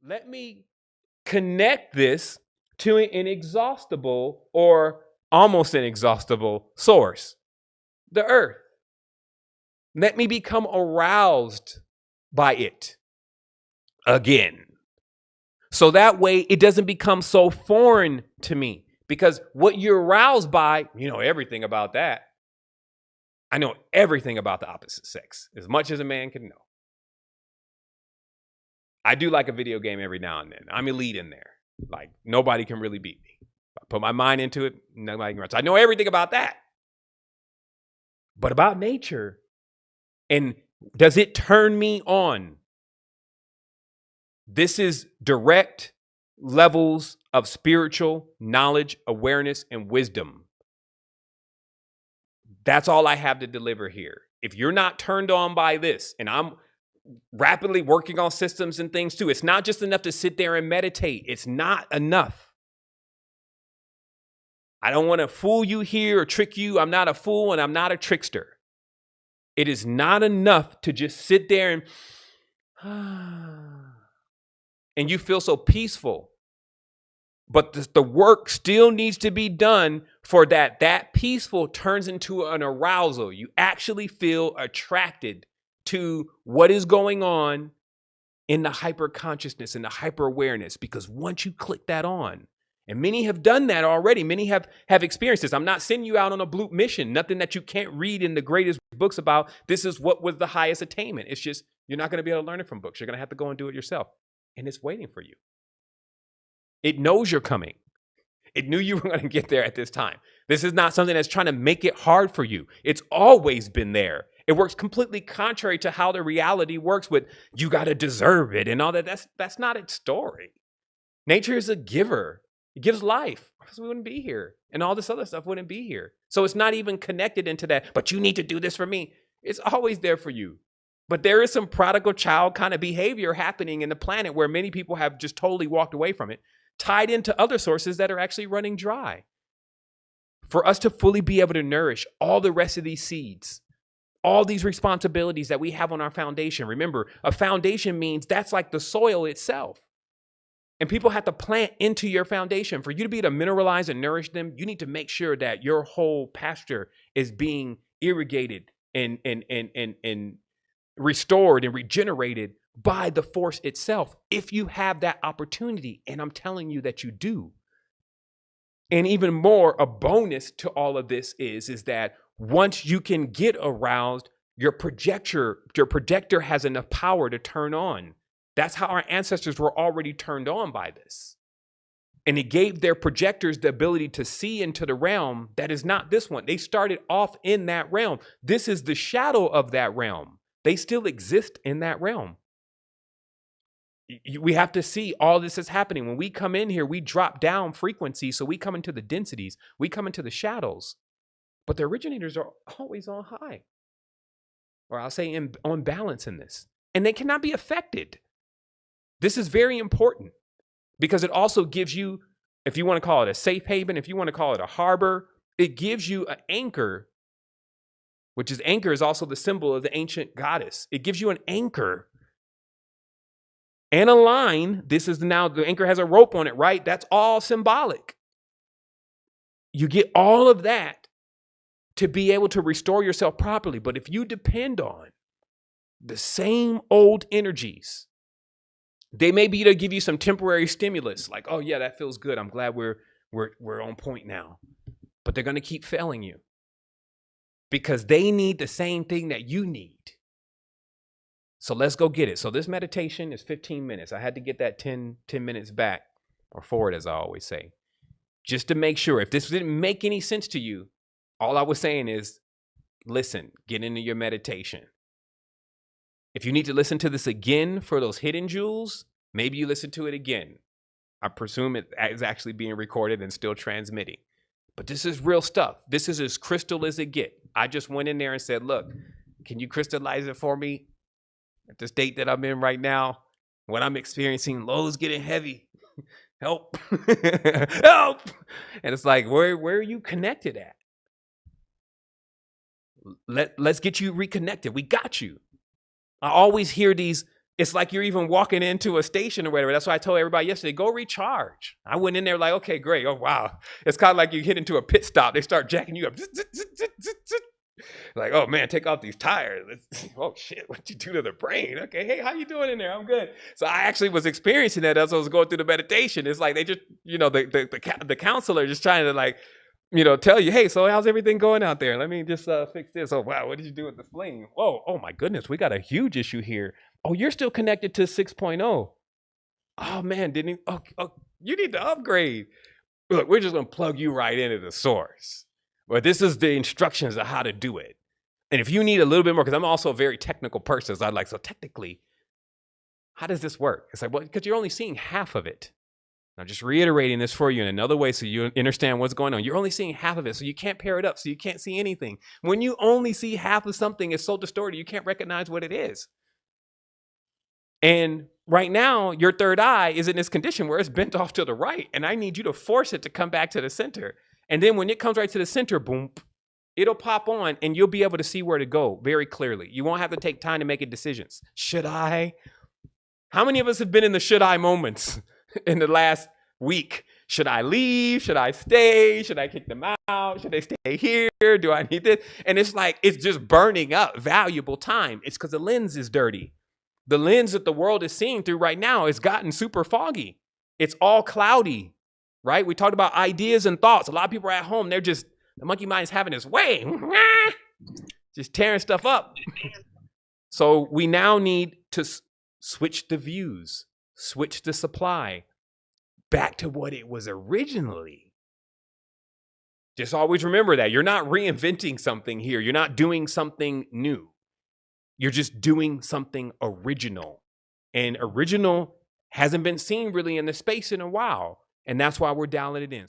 let me connect this to an inexhaustible or almost inexhaustible source, the earth. Let me become aroused by it again. So that way it doesn't become so foreign to me. Because what you're aroused by, you know everything about that. I know everything about the opposite sex, as much as a man can know. I do like a video game every now and then. I'm elite in there. Like, nobody can really beat me. If I put my mind into it, nobody can. So I know everything about that. But about nature, and does it turn me on? This is direct levels of spiritual knowledge, awareness, and wisdom. That's all I have to deliver here. If you're not turned on by this, and I'm rapidly working on systems and things too, it's not just enough to sit there and meditate. It's not enough. I don't want to fool you here or trick you. I'm not a fool and I'm not a trickster. It is not enough to just sit there and you feel so peaceful. But the work still needs to be done for that peaceful turns into an arousal. You actually feel attracted to what is going on in the hyper consciousness and the hyper awareness, because once you click that on, and many have done that already, many have experienced this. I'm not sending you out on a bloop mission, nothing that you can't read in the greatest books about. This is what was the highest attainment. It's just, you're not going to be able to learn it from books. You're going to have to go and do it yourself. And it's waiting for you. It knows you're coming. It knew you were going to get there at this time. This is not something that's trying to make it hard for you. It's always been there. It works completely contrary to how the reality works with you got to deserve it and all that. That's not its story. Nature is a giver. It gives life. Otherwise we wouldn't be here. And all this other stuff wouldn't be here. So it's not even connected into that, but you need to do this for me. It's always there for you. But there is some prodigal child kind of behavior happening in the planet where many people have just totally walked away from it, tied into other sources that are actually running dry. For us to fully be able to nourish all the rest of these seeds, all these responsibilities that we have on our foundation. Remember, a foundation means that's like the soil itself. And people have to plant into your foundation. For you to be able to mineralize and nourish them, you need to make sure that your whole pasture is being irrigated and restored and regenerated by the force itself, if you have that opportunity. And I'm telling you that you do. And even more, a bonus to all of this is that once you can get aroused, your projector has enough power to turn on. That's how our ancestors were already turned on by this. And it gave their projectors the ability to see into the realm that is not this one. They started off in that realm. This is the shadow of that realm. They still exist in that realm. We have to see all this is happening. When we come in here, we drop down frequency. So we come into the densities. We come into the shadows. But the originators are always on high. Or I'll say on balance in this. And they cannot be affected. This is very important because it also gives you, if you want to call it a safe haven, if you want to call it a harbor, it gives you an anchor, which is anchor is also the symbol of the ancient goddess. It gives you an anchor and a line. This is now, the anchor has a rope on it, right? That's all symbolic. You get all of that to be able to restore yourself properly. But if you depend on the same old energies, they may be to give you some temporary stimulus, like, oh yeah, that feels good. I'm glad we're on point now. But they're going to keep failing you because they need the same thing that you need. So let's go get it. So this meditation is 15 minutes. I had to get that 10 minutes back or forward, as I always say, just to make sure. If this didn't make any sense to you, all I was saying is, listen, get into your meditation. If you need to listen to this again for those hidden jewels, maybe you listen to it again. I presume it is actually being recorded and still transmitting. But this is real stuff. This is as crystal as it gets. I just went in there and said, look, can you crystallize it for me? At the state that I'm in right now, when I'm experiencing lows getting heavy, help, help. And it's like, where are you connected at? Let's get you reconnected. We got you. I always hear these It's like you're even walking into a station or whatever. That's why I told everybody yesterday, go recharge. I went in there like, okay, great. Oh, wow. It's kind of like you hit into a pit stop. They start jacking you up. Like, oh, man, take off these tires. Oh, shit, what you do to the brain? Okay, hey, how you doing in there? I'm good. So I actually was experiencing that as I was going through the meditation. It's like they just, the counselor just trying to like, tell you, hey, so how's everything going out there? Let me just fix this. Oh, wow, what did you do with the spleen? Whoa, oh my goodness, we got a huge issue here. Oh, you're still connected to 6.0. Oh, man, you need to upgrade. Look, we're just going to plug you right into the source. But this is the instructions of how to do it. And if you need a little bit more, because I'm also a very technical person, so so technically, how does this work? It's like, well, because you're only seeing half of it. I'm just reiterating this for you in another way so you understand what's going on. You're only seeing half of it, so you can't pair it up, so you can't see anything. When you only see half of something, it's so distorted, you can't recognize what it is. And right now, your third eye is in this condition where it's bent off to the right, and I need you to force it to come back to the center. And then when it comes right to the center, boom, it'll pop on, and you'll be able to see where to go very clearly. You won't have to take time to make decisions. Should I? How many of us have been in the should I moments in the last week? Should I leave? Should I stay? Should I kick them out? Should they stay here? Do I need this? And it's like, it's just burning up valuable time. It's because the lens is dirty. The lens that the world is seeing through right now has gotten super foggy. It's all cloudy, right? We talked about ideas and thoughts. A lot of people are at home. They're just, the monkey mind is having its way. Just tearing stuff up. So we now need to switch the views, switch the supply back to what it was originally. Just always remember that. You're not reinventing something here. You're not doing something new. You're just doing something original. And original hasn't been seen really in the space in a while. And that's why we're dialing it in.